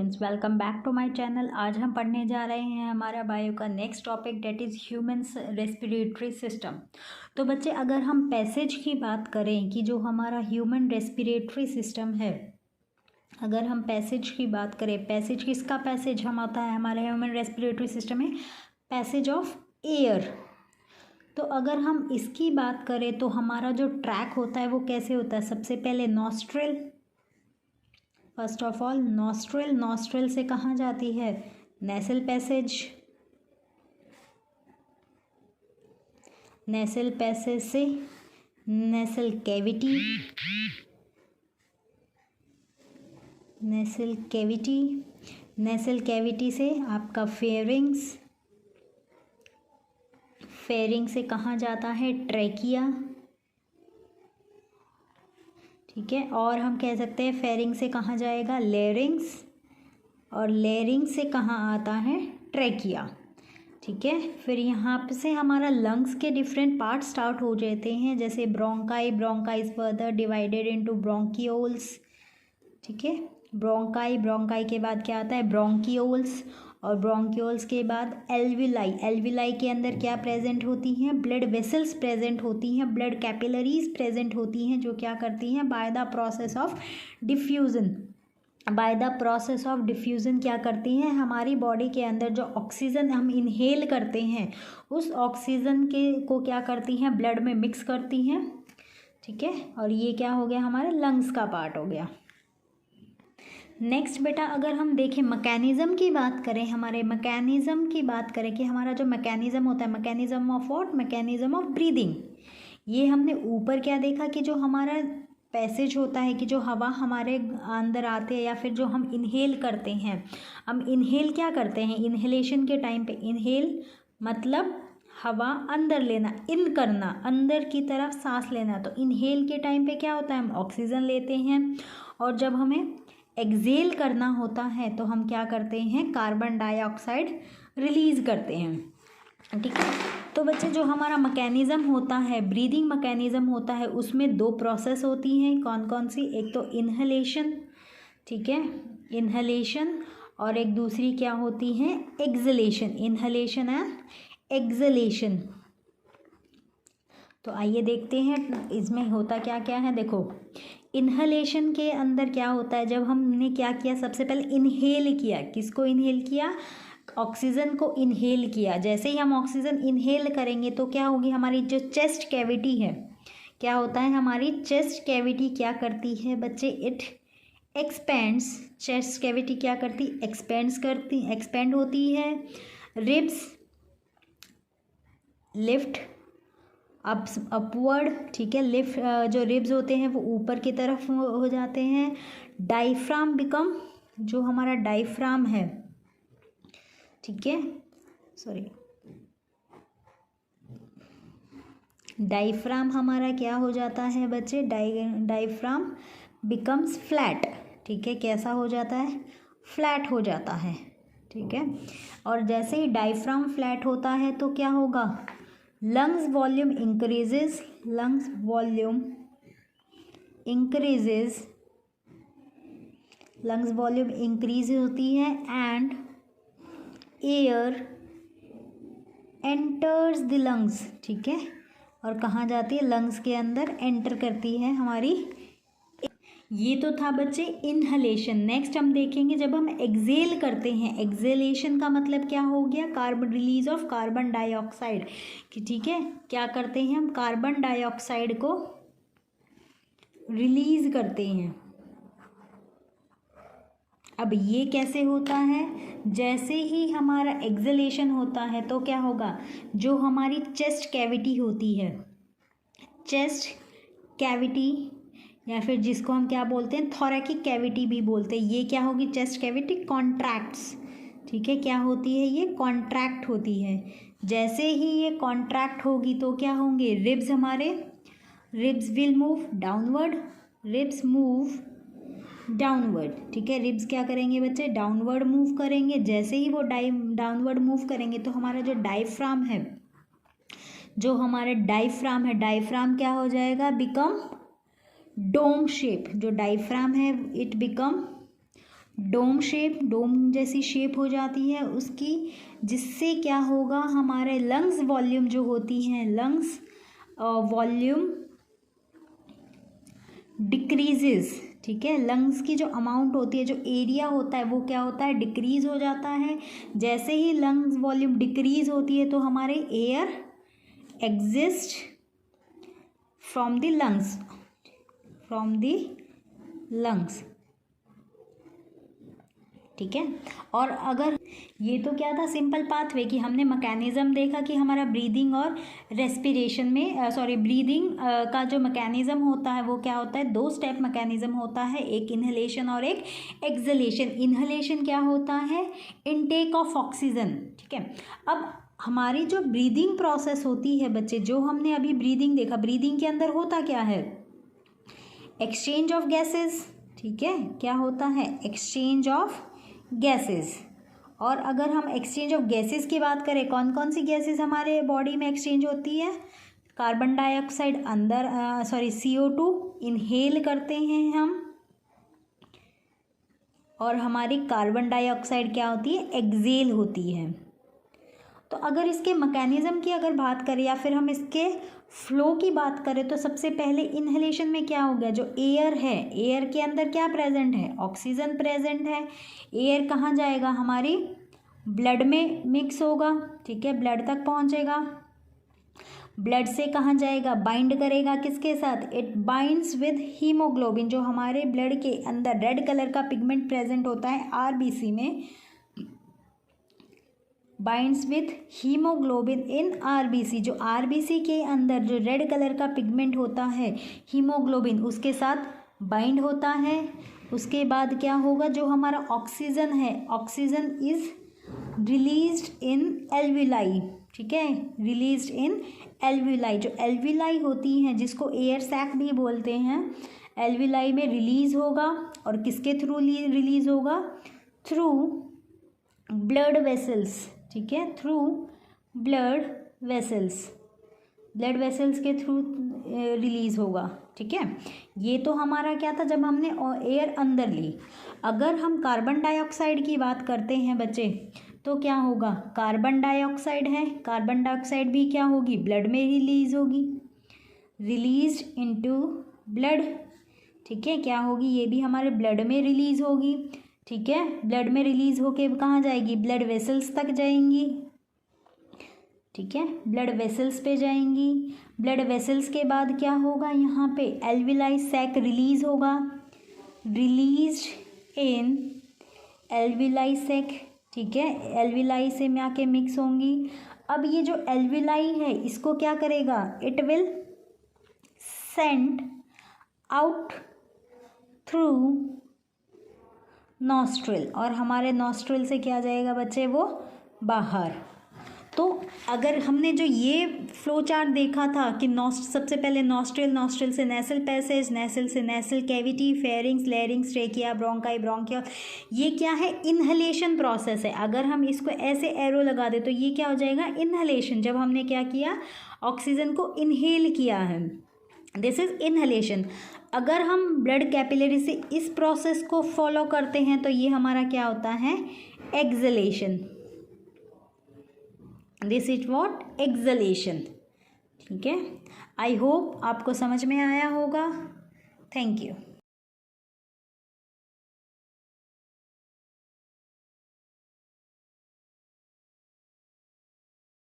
Students, welcome back to my channel. आज हम पढ़ने जा रहे हैं हमारा बायो का next topic, that is human respiratory system. तो बच्चे, अगर हम पैसेज की बात करें कि जो हमारा ह्यूमन रेस्पिरेटरी सिस्टम है, अगर हम पैसेज की बात करें, पैसेज किसका पैसेज हम आता है हमारे ह्यूमन रेस्पिरेटरी सिस्टम में? Passage of air. तो अगर हम इसकी बात करें तो हमारा जो ट्रैक होता है वो कैसे होता है? सबसे पहले nostril, first of all nostril, nostril से कहाँ जाती है? नेसल पैसेज, नेसल पैसेज से nasal cavity, nasal cavity, nasal cavity से आपका फेरिंग्स, फेरिंग से कहाँ जाता है? ट्रैकिया, ठीक है। और हम कह सकते हैं फेरिंग से कहाँ जाएगा? लेरिंग्स, और लेरिंग से कहाँ आता है? ट्रैकिया, ठीक है। फिर यहाँ से हमारा लंग्स के डिफरेंट पार्ट स्टार्ट हो जाते हैं, जैसे bronchi, bronchi is further divided into bronchioles, ठीक है। ब्रोंकाई, ब्रोंकाई के बाद क्या आता है? ब्रोंकियोल्स, और ब्रोंकियोल्स के बाद एल्विलाई, एल्विलाई के अंदर क्या प्रेजेंट होती हैं? ब्लड वेसल्स प्रेजेंट होती हैं, ब्लड कैपिलरीज प्रेजेंट होती हैं, जो क्या करती हैं? By the process of diffusion, by the process of diffusion क्या करती हैं? हमारी बॉडी के अंदर जो ऑक्सीजन हम इनहेल करते हैं, उस ऑक्सीजन के को क्या करती हैं? ब्लड में मिक्स करती हैं, ठीक है। और ये क्या हो गया? हमारे लंग्स का पार्ट हो गया। नेक्स्ट बेटा, अगर हम देखें मैकेनिज़्म की बात करें, हमारे मैकेनिज़्म की बात करें कि हमारा जो मैकेनिज़्म होता है, mechanism of what? Mechanism of breathing. ये हमने ऊपर क्या देखा कि जो हमारा पैसेज होता है कि जो हवा हमारे अंदर आते हैं या फिर जो हम इनहेल करते हैं, हम इनहेल क्या करते हैं? इनहेलेशन के टाइम पे इनहेल मतलब हवा अंदर लेना, इन करना, अंदर की तरफ सांस लेना। तो इनहेल के टाइम पे क्या होता है? हम ऑक्सीजन लेते हैं, और जब हमें एक्सेल करना होता है तो हम क्या करते हैं? कार्बन डाइऑक्साइड रिलीज़ करते हैं, ठीक है। तो बच्चे, जो हमारा मैकेनिज़्म होता है, ब्रीदिंग मैकेनिज़्म होता है, उसमें दो प्रोसेस होती हैं। कौन कौन सी? एक तो इनहेलेशन, ठीक है, इनहेलेशन, और एक दूसरी क्या होती है? Acceleration, inhalation and acceleration. तो आइए देखते हैं इसमें होता क्या क्या है। देखो, इनहेलेशन के अंदर क्या होता है? जब हमने क्या किया? सबसे पहले इनहेल किया। किसको इनहेल किया? ऑक्सीजन को इनहेल किया। जैसे ही हम ऑक्सीजन इनहेल करेंगे तो क्या होगी? हमारी जो चेस्ट कैविटी है, क्या होता है? हमारी चेस्ट कैविटी क्या करती है बच्चे? It expends. चेस्ट कैविटी क्या करती? एक्सपेंड होती है। रिब्स लिफ्ट अपवर्ड, ठीक है। लिफ्ट, जो रिब्स होते हैं वो ऊपर की तरफ हो जाते हैं। डायफ्राम बिकम, जो हमारा डायफ्राम है, ठीक है, सॉरी, डायफ्राम हमारा क्या हो जाता है बच्चे? डायफ्राम बिकम्स फ्लैट, ठीक है। कैसा हो जाता है? फ्लैट हो जाता है, ठीक है। और जैसे ही डायफ्राम फ्लैट होता है तो क्या होगा? Lungs volume increases, lungs volume increases, lungs volume increase होती है, and air enters the lungs, ठीक है। और कहाँ जाती है? लंग्स के अंदर एंटर करती है हमारी। ये तो था बच्चे इनहलेशन। नेक्स्ट हम देखेंगे जब हम एक्सेल करते हैं, एक्सेलेशन का मतलब क्या हो गया? Carbon, release of carbon dioxide, कि ठीक है, क्या करते हैं हम? कार्बन डाइऑक्साइड को रिलीज करते हैं। अब ये कैसे होता है? जैसे ही हमारा एक्सेलेशन होता है तो क्या होगा? जो हमारी चेस्ट कैविटी होती है, चेस्ट कैविटी, या फिर जिसको हम क्या बोलते हैं? थोरैकिक कैविटी भी बोलते हैं, ये क्या होगी? चेस्ट कैविटी कॉन्ट्रैक्ट्स, ठीक है। क्या होती है? ये कॉन्ट्रैक्ट होती है। जैसे ही ये कॉन्ट्रैक्ट होगी तो क्या होंगे? रिब्स, हमारे ribs will move downward, ribs move downward, ठीक है। रिब्स क्या करेंगे बच्चे? डाउनवर्ड मूव करेंगे। जैसे ही वो डाउनवर्ड मूव करेंगे तो हमारा जो डायफ्राम है, जो हमारा डायफ्राम है, डायफ्राम क्या हो जाएगा? Become dome shape. जो डायफ्राम है it become dome shape, dome जैसी शेप हो जाती है उसकी, जिससे क्या होगा, हमारे लंग्स वॉल्यूम जो होती हैं, लंग्स वॉल्यूम डिक्रीजेस, ठीक है। लंग्स की जो अमाउंट होती है, जो एरिया होता है, वो क्या होता है, डिक्रीज हो जाता है। जैसे ही लंग्स वॉल्यूम डिक्रीज होती है तो हमारे air exist from the lungs, from the lungs, ठीक है। और अगर ये तो क्या था, सिंपल पाथवे कि हमने मैकेनिज्म देखा कि हमारा ब्रीदिंग और रेस्पिरेशन में ब्रीदिंग का जो मैकेनिज्म होता है वो क्या होता है, 2 स्टेप मैकेनिज्म होता है, एक इन्हेलेशन और एक एक्सहेलेशन। इन्हेलेशन क्या होता है, इनटेक ऑफ ऑक्सीजन, ठीक है। अब हमारी जो ब्रीदिंग प्रोसेस होती है बच्चे, जो हमने अभी ब्रीदिंग देखा, ब्रीदिंग के अंदर होता क्या है, एक्सचेंज ऑफ गैसेस, ठीक है। क्या होता है, एक्सचेंज ऑफ गैसेस। और अगर हम एक्सचेंज ऑफ गैसेस की बात करें, कौन कौन सी गैसेस हमारे बॉडी में एक्सचेंज होती है, कार्बन डाइऑक्साइड अंदर CO2 इनहेल करते हैं हम, और हमारी कार्बन डाइऑक्साइड क्या होती है, एक्सहेल होती है। तो अगर इसके मैकेनिज्म की अगर बात करें या फिर हम इसके फ्लो की बात करें, तो सबसे पहले इन्हेलेशन में क्या हो गया, जो एयर है, एयर के अंदर क्या प्रेजेंट है, ऑक्सीजन प्रेजेंट है। एयर कहाँ जाएगा, हमारी ब्लड में मिक्स होगा, ठीक है, ब्लड तक पहुँचेगा। ब्लड से कहाँ जाएगा, बाइंड करेगा किसके साथ, इट बाइंड्स विद हीमोग्लोबिन, जो हमारे ब्लड के अंदर रेड कलर का पिगमेंट प्रेजेंट होता है RBC में, binds with haemoglobin in RBC, जो RBC के अंदर जो रेड कलर का पिगमेंट होता है हीमोग्लोबिन, उसके साथ बाइंड होता है। उसके बाद क्या होगा, जो हमारा ऑक्सीजन है, oxygen is released in alveoli, ठीक है, रिलीज्ड इन एल्विलाई। जो एल्विलाई होती हैं, जिसको एयर सैक भी बोलते हैं, एल्विलाई में रिलीज होगा, और किसके थ्रू रिलीज होगा, थ्रू ब्लड वेसल्स, ठीक है, through blood vessels, blood vessels के थ्रू रिलीज होगा, ठीक है। ये तो हमारा क्या था, जब हमने एयर अंदर ली। अगर हम कार्बन डाइऑक्साइड की बात करते हैं बच्चे, तो क्या होगा, कार्बन डाइऑक्साइड है, कार्बन डाइऑक्साइड भी क्या होगी, ब्लड में रिलीज होगी, रिलीज्ड इनटू ब्लड, ठीक है, क्या होगी, ये भी हमारे ब्लड में रिलीज होगी, ठीक है। ब्लड में रिलीज होके कहाँ जाएगी, ब्लड वेसल्स तक जाएंगी, ठीक है, ब्लड वेसल्स पे जाएंगी। ब्लड वेसल्स के बाद क्या होगा, यहाँ पे एल्विलाई सैक रिलीज होगा, रिलीज्ड इन एल्विलाई सैक, ठीक है, एल्विलाई से में आके मिक्स होंगी। अब ये जो एल्विलाई है, इसको क्या करेगा, it will send out through nostril, और हमारे नॉस्ट्रिल से क्या जाएगा बच्चे, वो बाहर। तो अगर हमने जो ये फ्लो चार्ट देखा था कि सबसे पहले नॉस्ट्रिल, नॉस्ट्रिल से नेसल पैसेज, नेसल से nasal cavity, pharynx, larynx, trachea, bronchi, bronchia, ये क्या है, इन्हेलेशन प्रोसेस है। अगर हम इसको ऐसे एरो लगा दे तो ये क्या हो जाएगा, इन्हेलेशन, जब हमने क्या किया, ऑक्सीजन को इनहेल किया है, दिस इज इन्हेलेशन। अगर हम ब्लड कैपिलरी से इस प्रोसेस को फॉलो करते हैं तो ये हमारा क्या होता है, exhalation, this is what, exhalation, ठीक है। आई होप आपको समझ में आया होगा। Thank you.